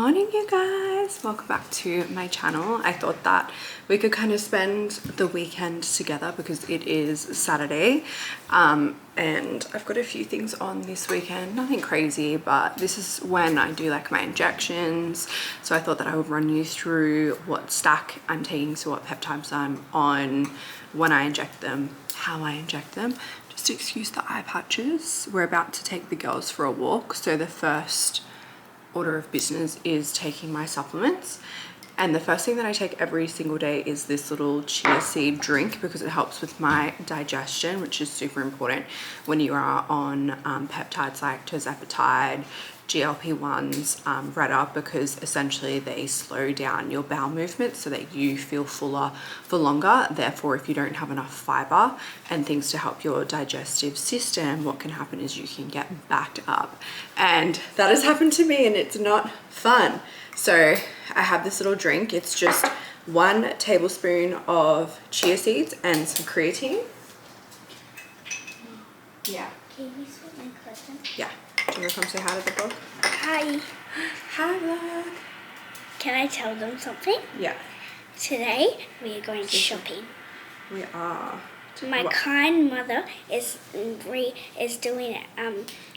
morning, you guys. Welcome back to my channel. I thought that we could kind of spend the weekend together because it is Saturday, and I've got a few things on this weekend. Nothing crazy, but this is when I do like my injections, so I thought that I would run you through what stack I'm taking, so what peptides I'm on, when I inject them, how I inject them. Just excuse the eye patches. We're about to take the girls for a walk, so the first order of business is taking my supplements, and the first thing that I take every single day is this little chia seed drink because it helps with my digestion, which is super important when you are on peptides like tirzepatide, GLP-1s, Reta, because essentially they slow down your bowel movement so that you feel fuller for longer. Therefore, if you don't have enough fiber and things to help your digestive system, what can happen is you can get backed up, and that has happened to me and it's not fun. So I have this little drink. It's just 1 tablespoon of chia seeds and some creatine. Yeah. Can you sweep my cousin? Yeah. Do you want to come say hi to the vlog? Hi. Hi, vlog. Can I tell them something? Yeah. Today we are going shopping. We are. My kind mother is doing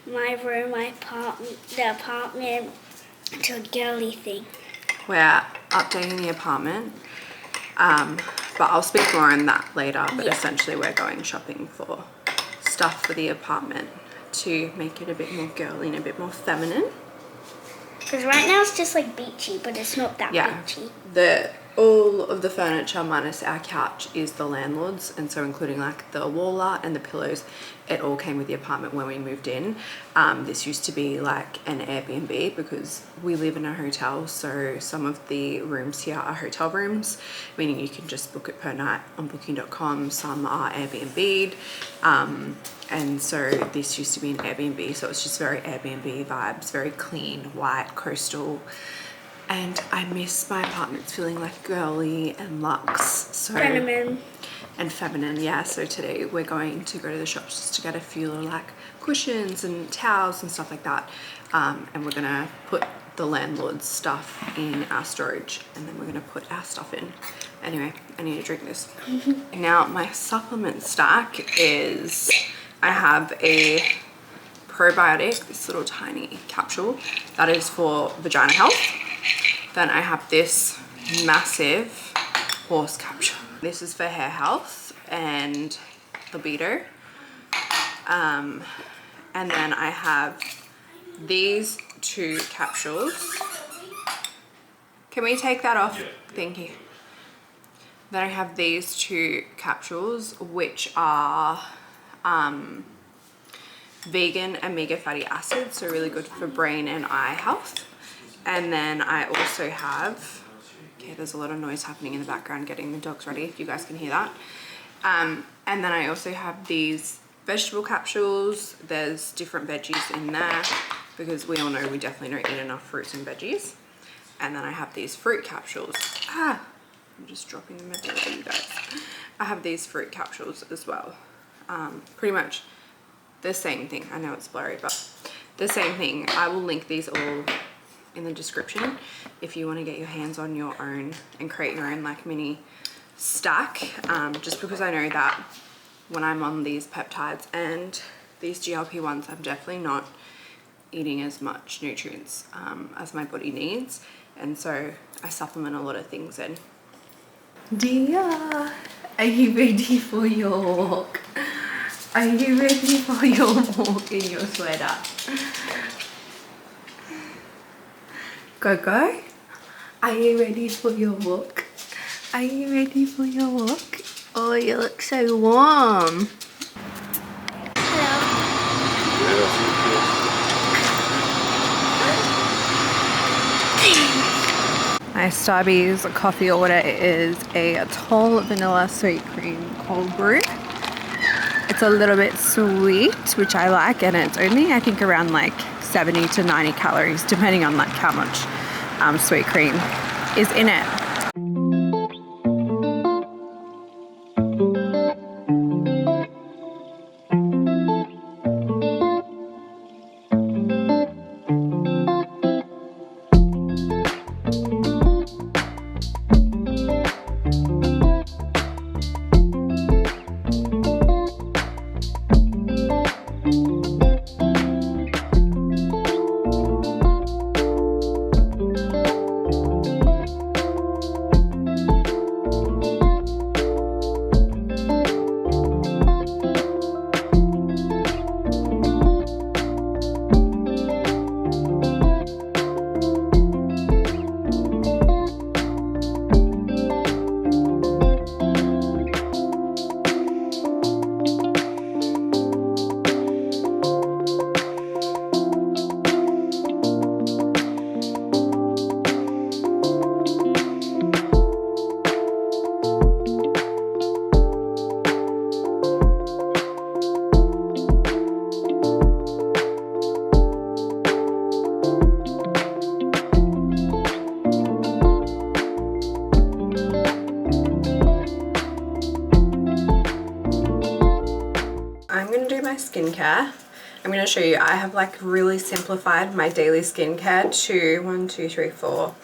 my room, the apartment to a girly thing. We're updating the apartment, but I'll speak more on that later. But Yeah. essentially we're going shopping for stuff for the apartment to make it a bit more girly and a bit more feminine. Because right now it's just like beachy, but it's not that beachy. All of the furniture minus our couch is the landlord's, and so including like the wall art and the pillows, it all came with the apartment when we moved in. This used to be like an Airbnb because we live in a hotel, so some of the rooms here are hotel rooms, meaning you can just book it per night on booking.com. Some are Airbnb'd, and so this used to be an Airbnb, so it's just very Airbnb vibes, very clean, white, coastal. And I miss my apartments feeling like girly and luxe. So Feminine. And feminine, yeah. So today we're going to go to the shops just to get a few little like cushions and towels and stuff like that. And we're gonna put the landlord's stuff in our storage, and then we're gonna put our stuff in. Anyway, I need to drink this. Now my supplement stack is, I have a probiotic, this little tiny capsule that is for vagina health. Then I have this massive horse capsule. This is for hair health and libido. And then I have these 2 capsules. Can we take that off? Yeah. Thank you. Then I have these 2 capsules, which are vegan omega fatty acids, so really good for brain and eye health. And then I also have, okay, there's a lot of noise happening in the background getting the dogs ready, if you guys can hear that. And then I also have these vegetable capsules. There's different veggies in there because we all know we definitely don't eat enough fruits and veggies. And then I have these fruit capsules. I'm just dropping them everywhere, you guys. I have these fruit capsules as well. Pretty much the same thing. I know it's blurry, but the same thing. I will link these all in the description if you want to get your hands on your own and create your own like mini stack, just because I know that when I'm on these peptides and these GLP-1s, I'm definitely not eating as much nutrients as my body needs, and so I supplement a lot of things in. Dia, are you ready for your walk? Are you ready for your walk in your sweater? Go. Are you ready for your walk? Are you ready for your walk? Oh, you look so warm. Hello. My Starbucks coffee order is a tall vanilla sweet cream cold brew. It's a little bit sweet, which I like, and it's only I think around like 70 to 90 calories depending on like how much sweet cream is in it. skincare. I'm going to show you. I have like really simplified my daily skincare to 1, 2, 3, 4,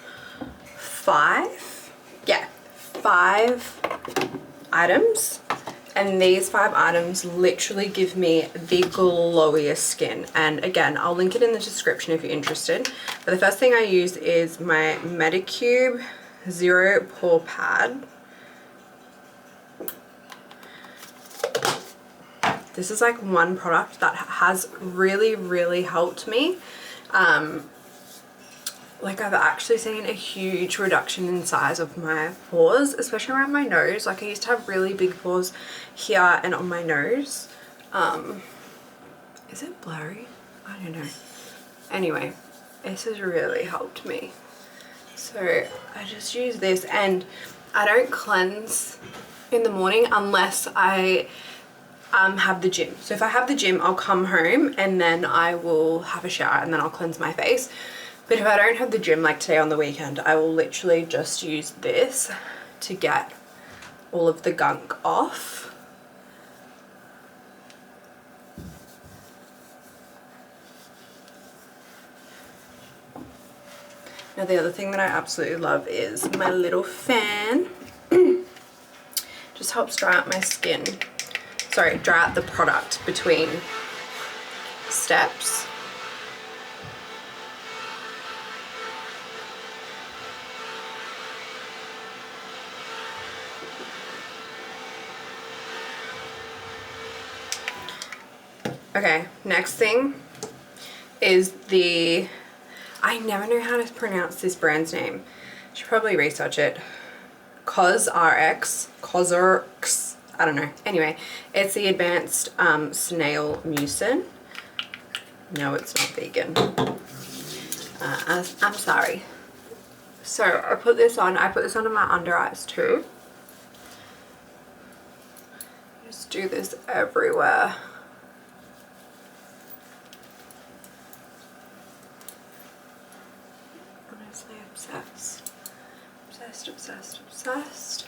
5. Yeah, 5 items. And these 5 items literally give me the glowiest skin. And again, I'll link it in the description if you're interested. But the first thing I use is my Medicube Zero Pore Pad. This is like one product that has really helped me. Like I've actually seen a huge reduction in size of my pores, especially around my nose. Like I used to have really big pores here and on my nose. Is it blurry? I don't know. Anyway, this has really helped me. So I just use this, and I don't cleanse in the morning unless I have the gym. So if I have the gym, I'll come home and then I will have a shower and then I'll cleanse my face. But if I don't have the gym, like today on the weekend, I will literally just use this to get all of the gunk off. Now the other thing that I absolutely love is my little fan. Just helps dry out my skin. Sorry, dry out the product between steps. Okay, next thing is the, I never know how to pronounce this brand's name. I should probably research it. CosRx, I don't know. Anyway, it's the advanced snail mucin. No, it's not vegan. I'm sorry. So I put this on. I put this under my under eyes too. Just do this everywhere. Honestly, obsessed. Obsessed, obsessed, obsessed.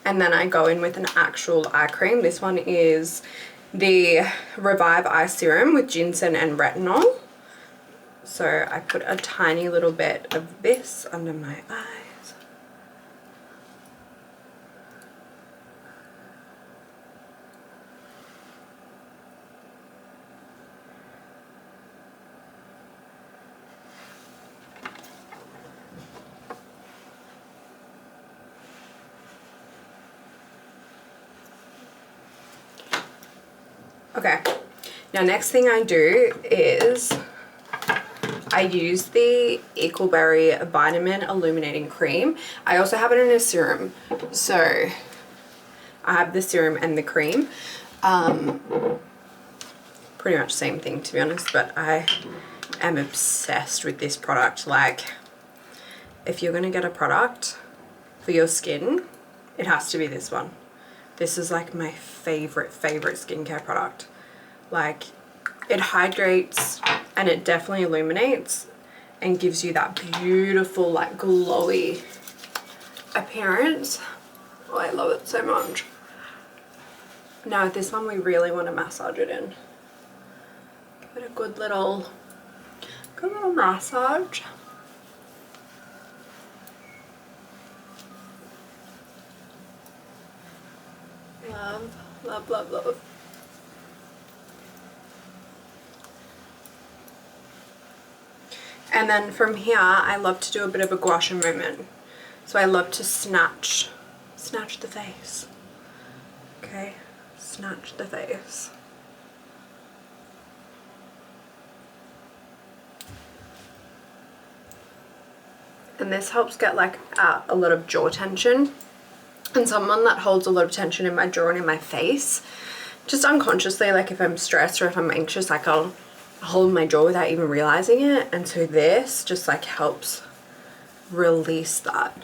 And then I go in with an actual eye cream. This one is the Revive Eye Serum with ginseng and retinol. So I put a tiny little bit of this under my eyes. Okay, now next thing I do is I use the Equalberry Vitamin Illuminating Cream. I also have it in a serum, so I have the serum and the cream. Pretty much same thing to be honest, but I am obsessed with this product. Like, if you're gonna get a product for your skin, it has to be this one. This is like my favorite skincare product. Like, it hydrates and it definitely illuminates and gives you that beautiful, like, glowy appearance. Oh, I love it so much. Now with this one, we really want to massage it in. Give it a good little massage. Love, love, love, love. And then from here, I love to do a bit of a gua sha movement. So I love to snatch the face. Okay, snatch the face. And this helps get like a lot of jaw tension. And someone that holds a lot of tension in my jaw and in my face, just unconsciously, like if I'm stressed or if I'm anxious, like I'll hold my jaw without even realizing it. And so this just like helps release that.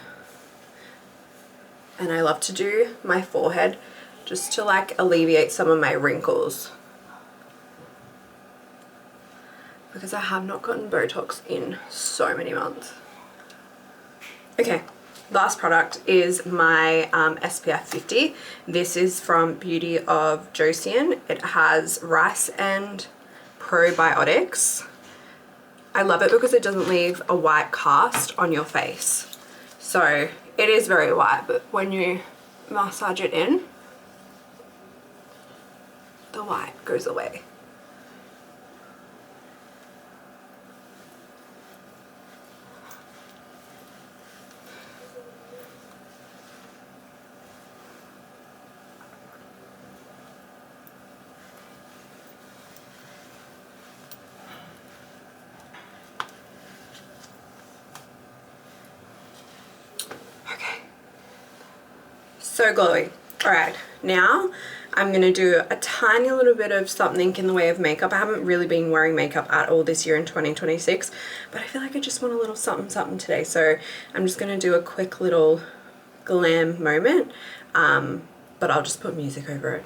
And I love to do my forehead just to like alleviate some of my wrinkles, because I have not gotten Botox in so many months. Okay, last product is my SPF 50. This is from Beauty of Josian. It has rice and probiotics. I love it because it doesn't leave a white cast on your face. So it is very white, but when you massage it in, the white goes away. So glowy. Alright, now I'm going to do a tiny little bit of something in the way of makeup. I haven't really been wearing makeup at all this year in 2026, but I feel like I just want a little something something today. So I'm just going to do a quick little glam moment, but I'll just put music over it.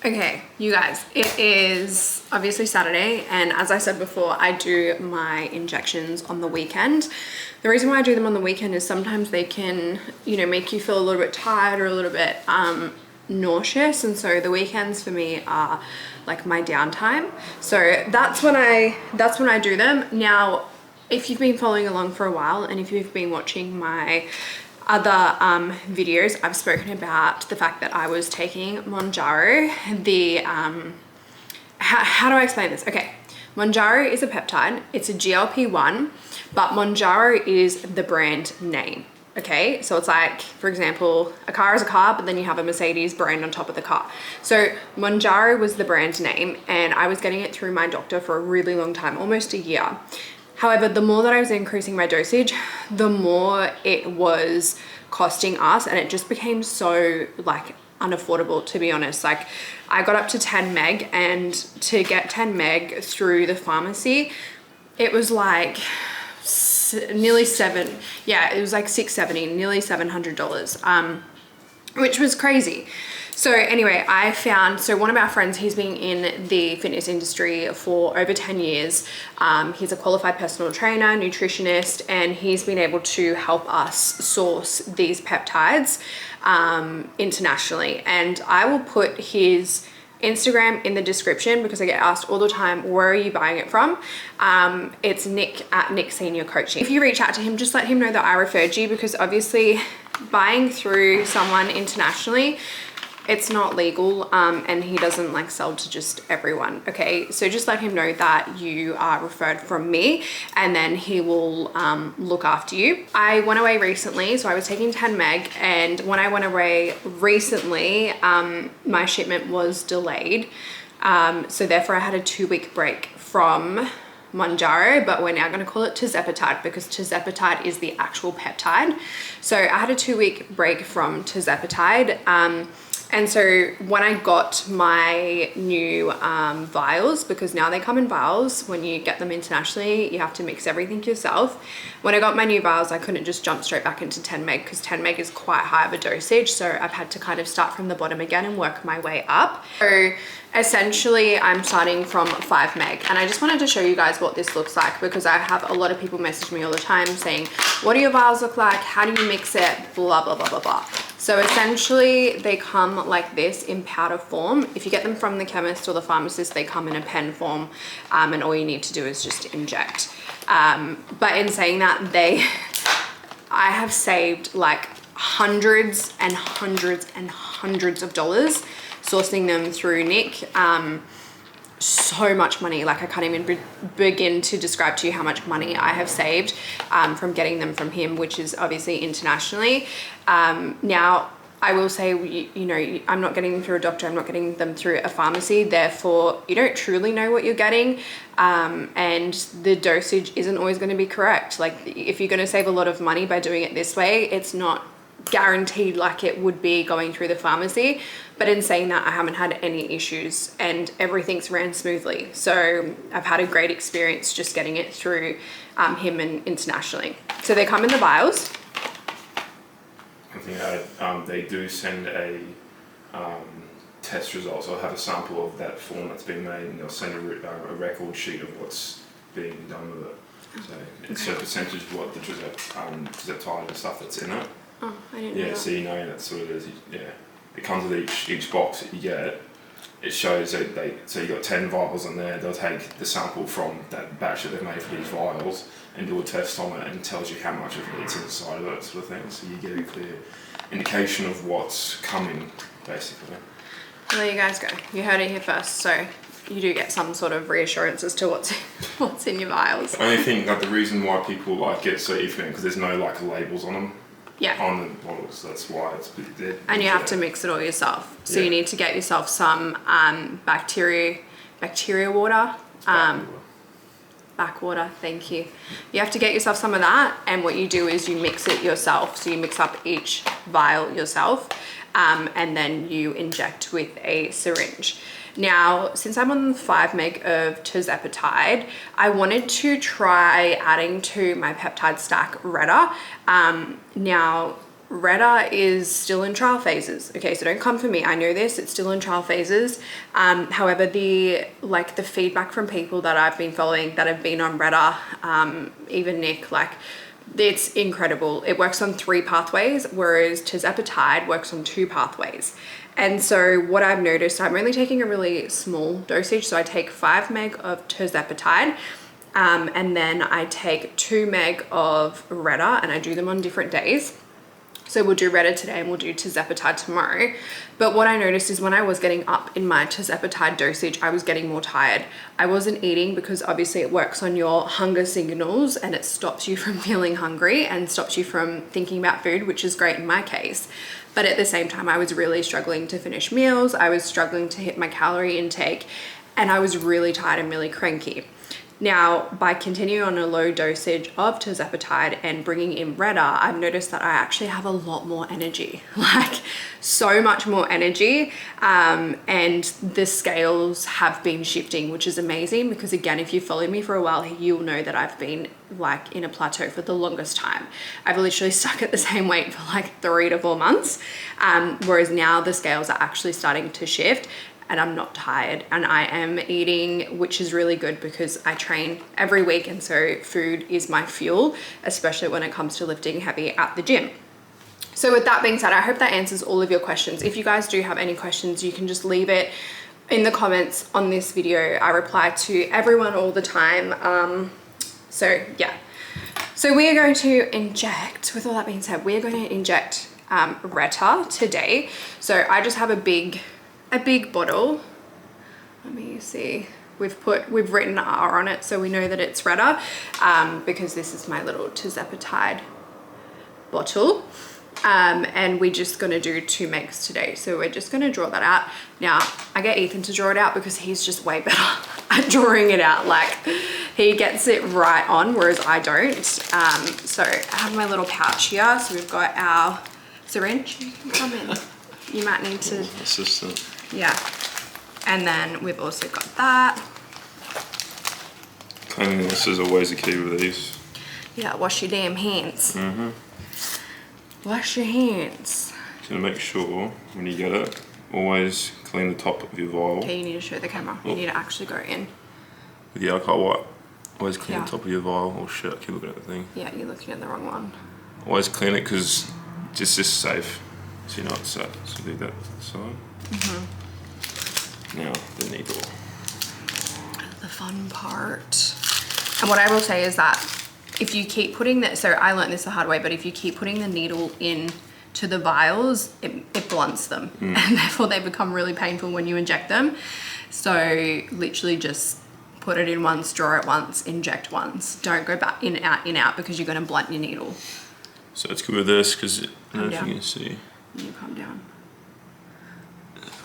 Okay, you guys, it is obviously Saturday, and as I said before, I do my injections on the weekend. The reason why I do them on the weekend is sometimes they can, you know, make you feel a little bit tired or a little bit nauseous, and so the weekends for me are like my downtime. So that's when I do them. Now, if you've been following along for a while, and if you've been watching my other videos, I've spoken about the fact that I was taking Mounjaro. How do I explain this? Okay, Mounjaro is a peptide. It's a GLP-1, but Mounjaro is the brand name. Okay, so it's like, for example, a car is a car, but then you have a Mercedes brand on top of the car. So Mounjaro was the brand name, and I was getting it through my doctor for a really long time, almost a year. However, the more that I was increasing my dosage, the more it was costing us, and it just became so like unaffordable, to be honest. Like, I got up to 10 meg, and to get 10 meg through the pharmacy, it was like nearly it was like $670, nearly $700, which was crazy. So anyway, I found, so one of our friends, he's been in the fitness industry for over 10 years. He's a qualified personal trainer, nutritionist, and he's been able to help us source these peptides internationally. And I will put his Instagram in the description because I get asked all the time, where are you buying it from? It's Nick at Nick Senior Coaching. If you reach out to him, just let him know that I referred you, because obviously buying through someone internationally, it's not legal, and he doesn't like sell to just everyone. Okay, so just let him know that you are referred from me, and then he will look after you. I went away recently, so I was taking 10 meg, and when I went away recently, my shipment was delayed. So therefore I had a 2-week break from Mounjaro, but we're now going to call it tirzepatide because tirzepatide is the actual peptide. So I had a 2-week break from tirzepatide. And so when I got my new vials, because now they come in vials, when you get them internationally, you have to mix everything yourself. When I got my new vials, I couldn't just jump straight back into 10 meg because 10 meg is quite high of a dosage. So I've had to kind of start from the bottom again and work my way up. So essentially I'm starting from 5 meg, and I just wanted to show you guys what this looks like because I have a lot of people message me all the time saying, what do your vials look like? How do you mix it? Blah, blah, blah, blah, blah. So essentially they come like this in powder form. If you get them from the chemist or the pharmacist, they come in a pen form, and all you need to do is just inject. But in saying that, I have saved like hundreds and hundreds and hundreds of dollars sourcing them through Nick. So much money, like I can't even begin to describe to you how much money I have saved from getting them from him, which is obviously internationally. Now I will say, you know, I'm not getting them through a doctor, I'm not getting them through a pharmacy, therefore you don't truly know what you're getting, and the dosage isn't always going to be correct. Like if you're going to save a lot of money by doing it this way, it's not guaranteed like it would be going through the pharmacy. But in saying that, I haven't had any issues and everything's ran smoothly. So I've had a great experience just getting it through him and internationally. So they come in the vials. I think they do send a test result, so I'll have a sample of that form that's been made, and they'll send a record sheet of what's being done with it. So it's a percentage of what the tirzepatide and stuff that's in it. Oh, I didn't know that. So you know that's what it is. Yeah, it comes with each box that you get. It shows that so you got 10 vials in there. They'll take the sample from that batch that they've made for these vials and do a test on it, and tells you how much of it's inside of it, sort of thing. So you get a clear indication of what's coming, basically. Well, there you guys go. You heard it here first. So you do get some sort of reassurance as to what's in your vials. The only thing, like the reason why people like get so iffy, because there's no like labels on them. Yeah. On the bottles, that's why it's a bit dead. And you have to mix it all yourself. So you need to get yourself some bacteria water. Backwater, thank you. You have to get yourself some of that, and what you do is you mix it yourself. So you mix up each vial yourself, and then you inject with a syringe. Now, since I'm on 5 meg of tirzepatide, I wanted to try adding to my peptide stack Reta. Now, Reta is still in trial phases. Okay, so don't come for me. I know this, it's still in trial phases. However, the feedback from people that I've been following that have been on Reta, even Nick, like, it's incredible. It works on 3 pathways, whereas tirzepatide works on 2 pathways. And so what I've noticed, I'm only taking a really small dosage. So I take 5 meg of tirzepatide, and then I take 2 meg of Reta, and I do them on different days. So we'll do Reta today and we'll do tirzepatide tomorrow. But what I noticed is when I was getting up in my tirzepatide dosage, I was getting more tired. I wasn't eating because obviously it works on your hunger signals and it stops you from feeling hungry and stops you from thinking about food, which is great in my case. But at the same time, I was really struggling to finish meals. I was struggling to hit my calorie intake, and I was really tired and really cranky. Now, by continuing on a low dosage of tirzepatide and bringing in Reta, I've noticed that I actually have a lot more energy, like so much more energy. And the scales have been shifting, which is amazing because again, if you follow me for a while, you'll know that I've been like in a plateau for the longest time. I've literally stuck at the same weight for like 3 to 4 months. Whereas now the scales are actually starting to shift. And I'm not tired, and I am eating, which is really good because I train every week, and so food is my fuel, especially when it comes to lifting heavy at the gym. So with that being said, I hope that answers all of your questions. If you guys do have any questions, you can just leave it in the comments on this video. I reply to everyone all the time. So yeah. So we are going to inject, with all that being said, we are going to inject Reta today. So I just have a big bottle. Let me see. We've written R on it, so we know that it's Reta, because this is my little peptide bottle. And we're just gonna do 2 megs today. So we're just gonna draw that out. Now, I get Ethan to draw it out because he's just way better at drawing it out. Like, he gets it right on, whereas I don't. So I have my little pouch here. So we've got our syringe. You can come in. You might need to... Assistant. Yeah. And then we've also got that. Cleanliness is always the key with these. Yeah, wash your damn hands. Wash your hands. So make sure when you get it, always clean the top of your vial. Okay, you need to show the camera. You need to actually go in. With the alcohol wipe. Always clean Yeah. the top of your vial. Oh shit, I keep looking at the thing. Yeah, you're looking at the wrong one. Always clean it because it's just safe. So you know it's set. So leave that aside. Now, the needle. The fun part. And what I will say is that if you keep putting that, so I learned this the hard way, but if you keep putting the needle in to the vials, it blunts them. And therefore they become really painful when you inject them. So literally just put it in once, draw it once, inject once. Don't go back in, out, because you're gonna blunt your needle. So it's good with this because I don't know if down. you can see. You calm down.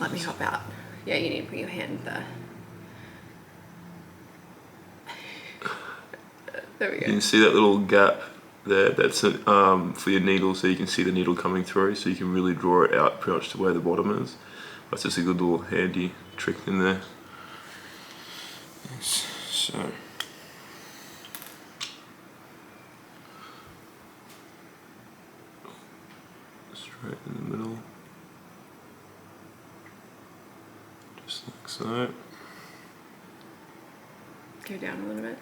Let me help out. Yeah, you need to put your hand there. There we You go. can see that little gap there. That's for your needle, so you can see the needle coming through. So you can really draw it out pretty much to where the bottom is. That's just a good little handy trick in there. Yes. So. Straight in the middle. Just like so. Go down a little bit.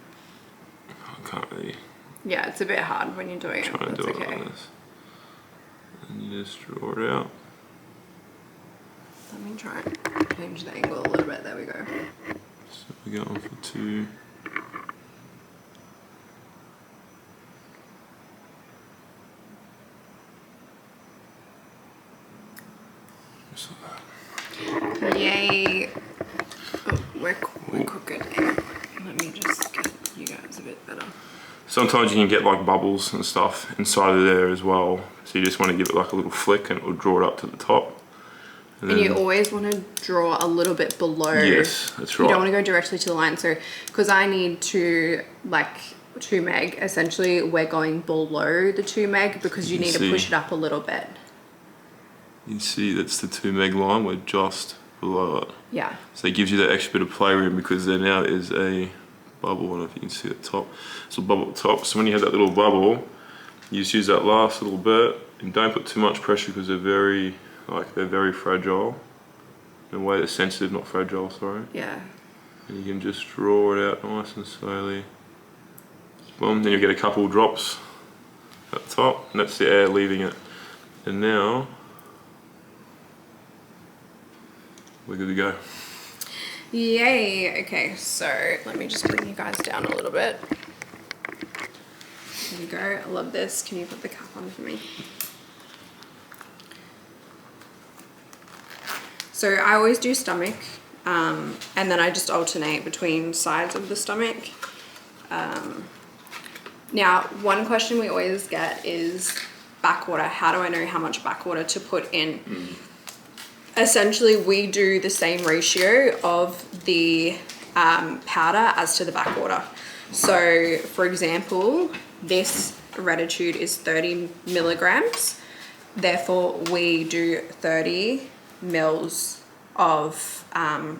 I can't really Yeah, it's a bit hard when you're doing it. try and That's do it okay. like this. And you just draw it out. Let me try and change the angle a little bit. There we go. So we go on for 2. Just like that. Yay. Oh, we're cooking. Let me just get you guys a bit better. Sometimes you can get like bubbles and stuff inside of there as well. So you just want to give it like a little flick and it will draw it up to the top. And you always want to draw a little bit below. Yes, that's right. You don't want to go directly to the line. So, because I need to, like, 2 meg, essentially we're going below the 2 meg because you need to push it up a little bit. You can see that's the 2 meg line, we're just below it. Yeah. So it gives you that extra bit of playroom because there now is a bubble. I don't know if you can see at the top. It's a bubble at the top. So when you have that little bubble, you just use that last little bit and don't put too much pressure because they're very fragile. In a way that's sensitive, not fragile, sorry. Yeah. And you can just draw it out nice and slowly. Boom, then you get a couple drops at the top, and that's the air leaving it. And now, we're good to go. Yay. Okay, so let me just bring you guys down a little bit. There we go. I love this. Can you put the cap on for me? So I always do stomach, and then I just alternate between sides of the stomach. Now, one question we always get is backwater. How do I know how much backwater to put in? Essentially, we do the same ratio of the powder as to the backwater. So, for example, this Retitude is 30 milligrams. Therefore, we do 30 mils of,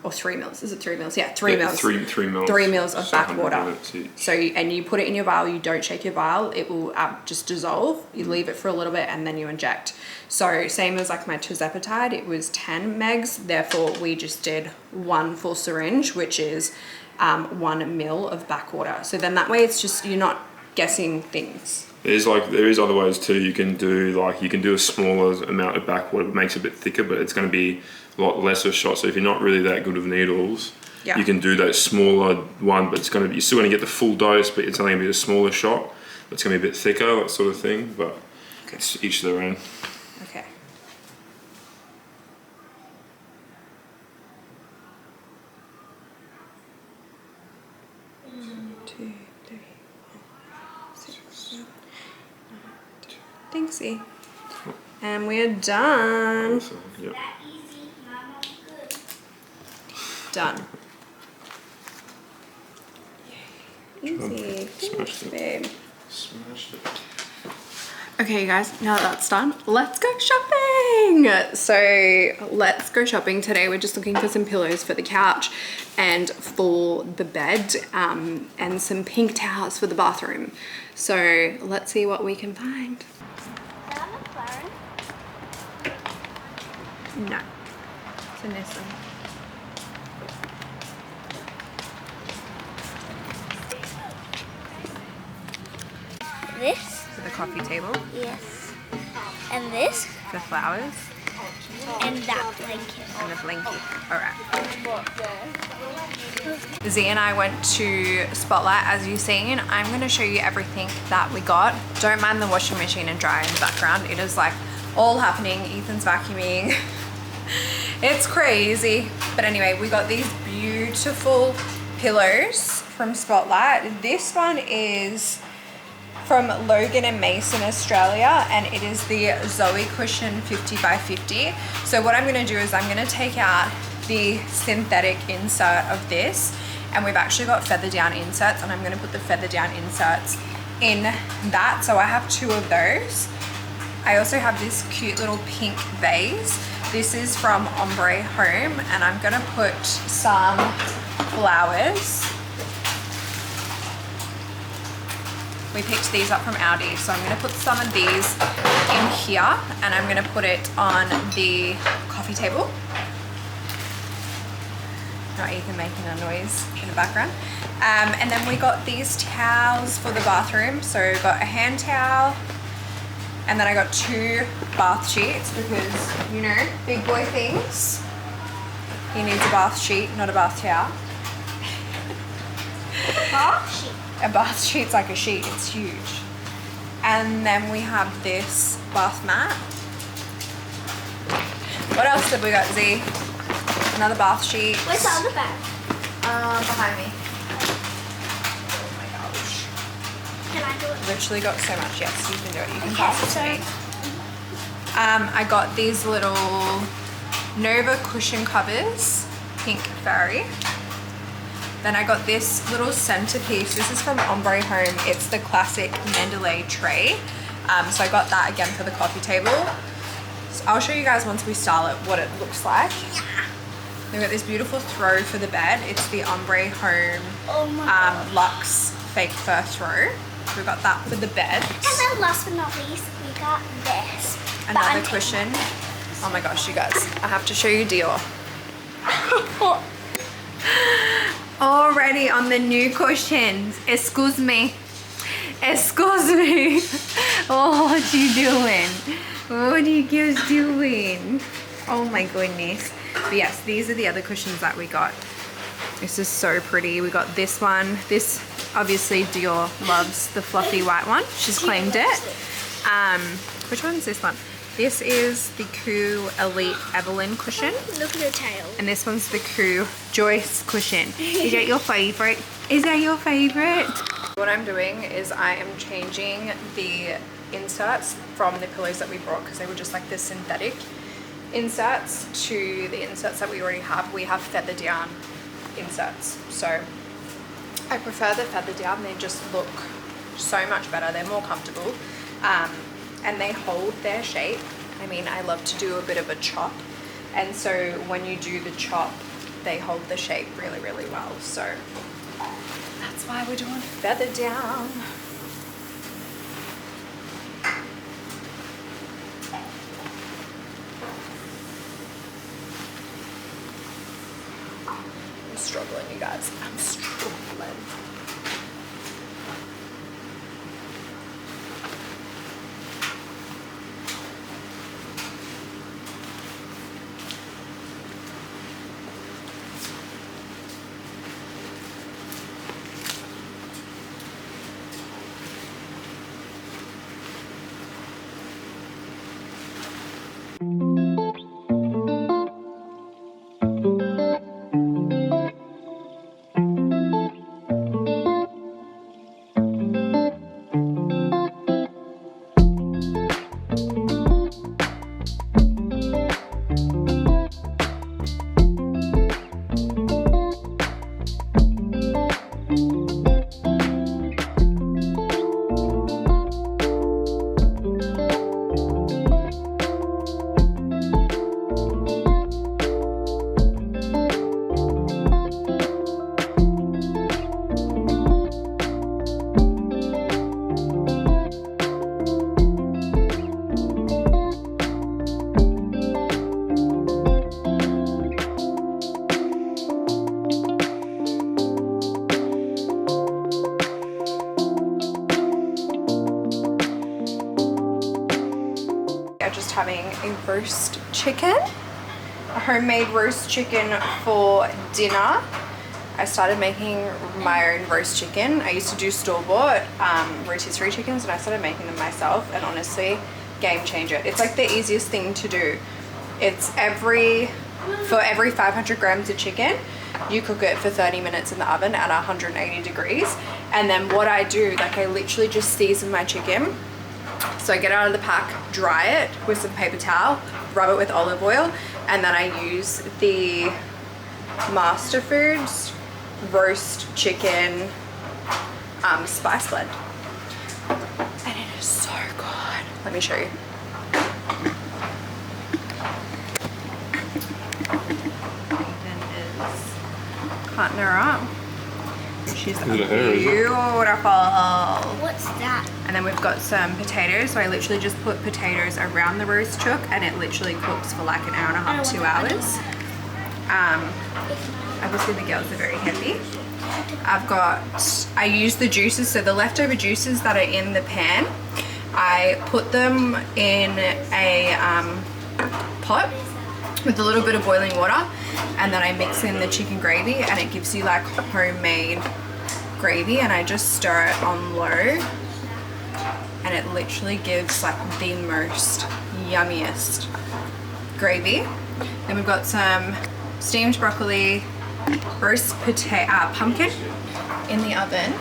or 3 mils. Is it 3 mils? Yeah, 3 mils. 3 mils. 3 mils of So 100 backwater. minutes each. So, and you put it in your vial, you don't shake your vial, it will just dissolve. You leave it for a little bit and then you inject. So same as like my tirzepatide, it was 10 megs. Therefore, we just did 1 full syringe, which is 1 mil of backwater. So then that way it's just, you're not guessing things. There is other ways too. You can do a smaller amount of backwater, it makes it a bit thicker, but it's going to be a lot lesser shot. So if you're not really that good with needles, Yeah. you can do that smaller one, but you're still going to get the full dose, but it's only going to be a smaller shot. It's going to be a bit thicker, that sort of thing. But it's each their own. Okay. One, two, three, four, 6, 7, 8, 9, 10. Thanksy. And we're done. So, yep. That easy, Mama, good. Done. Easy. Smashed Thanks, it. babe. Smashed it. Okay, you guys, now that that's done, let's go shopping. So let's go shopping. Today we're just looking for some pillows for the couch and for the bed, and some pink towels for the bathroom. So let's see what we can find. Is that a McLaren? No, it's a Nissan. This? For the coffee table, Yes. And this? the flowers, And that blanket. and the blanket. All right. Z and I went to Spotlight, as you've seen. I'm going to show you everything that we got. Don't mind the washing machine and dryer in the background. It is like all happening. Ethan's vacuuming. It's crazy. But anyway, we got these beautiful pillows from Spotlight. This one is from Logan and Mason, Australia, and it is the Zoe Cushion 50 by 50. So what I'm going to do is I'm going to take out the synthetic insert of this, and we've actually got feather down inserts, and I'm going to put the feather down inserts in that. So I have 2 of those. I also have this cute little pink vase. This is from Ombre Home, and I'm going to put some flowers. We picked these up from Aldi, so I'm going to put some of these in here, and I'm going to put it on the coffee table. Not Ethan making a noise in the background. And then we got these towels for the bathroom. So I got a hand towel, and then I got 2 bath sheets because, you know, big boy things. He needs a bath sheet, not a bath towel. Bath sheet. A bath sheet's like a sheet, it's huge. And then we have this bath mat. What else did we got, Z? Another bath sheet. Where's the other bag? Behind me. Oh my gosh. Can I do it? Literally got so much. Yes, you can do it. You can pass it to me. I got these little Nova cushion covers, pink fairy. Then I got this little centerpiece. This is from Ombre Home. It's the classic Mendeley tray. So I got that again for the coffee table. So I'll show you guys once we style it what it looks like. We've got this beautiful throw for the bed. It's the Ombre Home Oh my God. Luxe fake fur throw. We've got that for the bed. And then last but not least, we got this. Another But cushion. Oh my gosh, you guys. I have to show you Dior. Already on the new cushions. Excuse me. Excuse me. Oh, what you doing? What are you guys doing? Oh my goodness. But yes, these are the other cushions that we got. This is so pretty. We got this one. This, obviously, Dior loves the fluffy white one. She's claimed it. Which one's this one? This is the Coup Elite Evelyn cushion. look at the tail. And this one's the Coup Joyce cushion. Is that your favorite? Is that your favorite? What I'm doing is I am changing the inserts from the pillows that we brought, because they were just like the synthetic inserts, to the inserts that we already have. We have feather down inserts. So I prefer the feather down. They just look so much better. They're more comfortable. And they hold their shape. I mean, I love to do a bit of a chop. And so when you do the chop, they hold the shape really, really well. So that's why we're doing feather down. I'm struggling, you guys. I'm struggling. Just having a roast chicken, a homemade roast chicken for dinner. I started making my own roast chicken. I used to do store-bought rotisserie chickens, and I started making them myself, and honestly, game changer. It's like the easiest thing to do. It's for every 500 grams of chicken, you cook it for 30 minutes in the oven at 180 degrees. And then what I do, like I literally just season my chicken. So I get it out of the pack, dry it with some paper towel, rub it with olive oil, and then I use the Master Foods roast chicken spice blend. And it is so good. Let me show you. Ethan is cutting her up. She's beautiful. What's that? And then we've got some potatoes. So I literally just put potatoes around the roast chook, and it literally cooks for like an hour and a half, 2 hours. Obviously the girls are very happy. I use the juices, so the leftover juices that are in the pan, I put them in a pot with a little bit of boiling water, and then I mix in the chicken gravy, and it gives you like homemade gravy, and I just stir it on low, and it literally gives like the most yummiest gravy. Then we've got some steamed broccoli, roast pumpkin in the oven.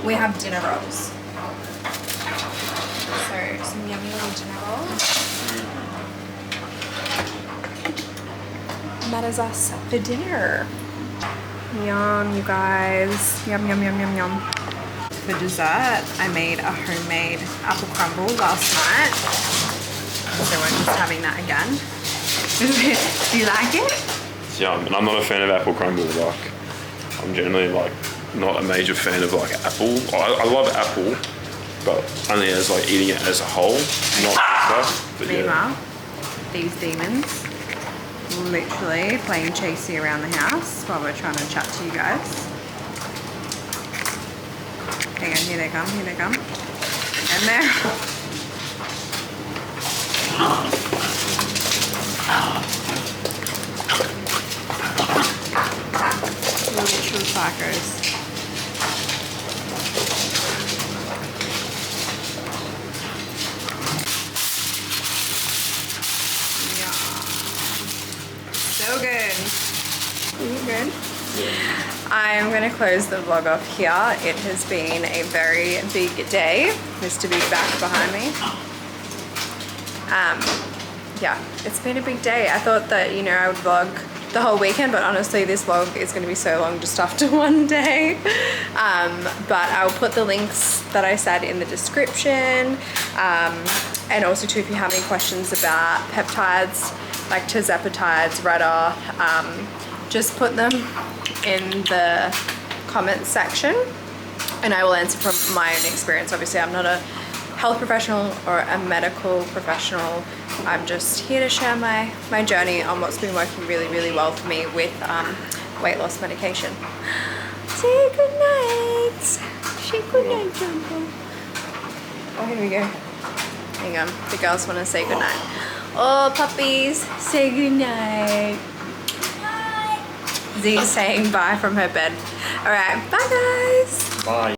We have dinner rolls. So some yummy little dinner rolls. And that is us for dinner. Yum, you guys. Yum, yum, yum, yum, yum. For dessert, I made a homemade apple crumble last night. So we're just having that again. Do you like it? It's yum, and I'm not a fan of apple crumble. Like, I'm generally like not a major fan of like apple. I love apple, but only as like eating it as a whole, not stuff. But meanwhile, these demons literally playing chasey around the house while we're trying to chat to you guys. Hang on, here they come, here they come. And there. Literal psychos. So good. Are you good? I'm going to close the vlog off here. It has been a very big day. Mr. Big back behind me. Yeah, it's been a big day. I thought that, you know, I would vlog the whole weekend, but honestly this vlog is going to be so long just after one day. But I'll put the links that I said in the description. And also too, if you have any questions about peptides, like tirzepatides, Reta, just put them in the comments section and I will answer from my own experience. Obviously I'm not a health professional or a medical professional. I'm just here to share my journey on what's been working really, really well for me with weight loss medication. Say goodnight. Say goodnight, Jumbo. Oh, here we go. Hang on, the girls want to say goodnight. Oh, puppies, say goodnight. Bye. Z's saying bye from her bed. All right, bye guys. Bye.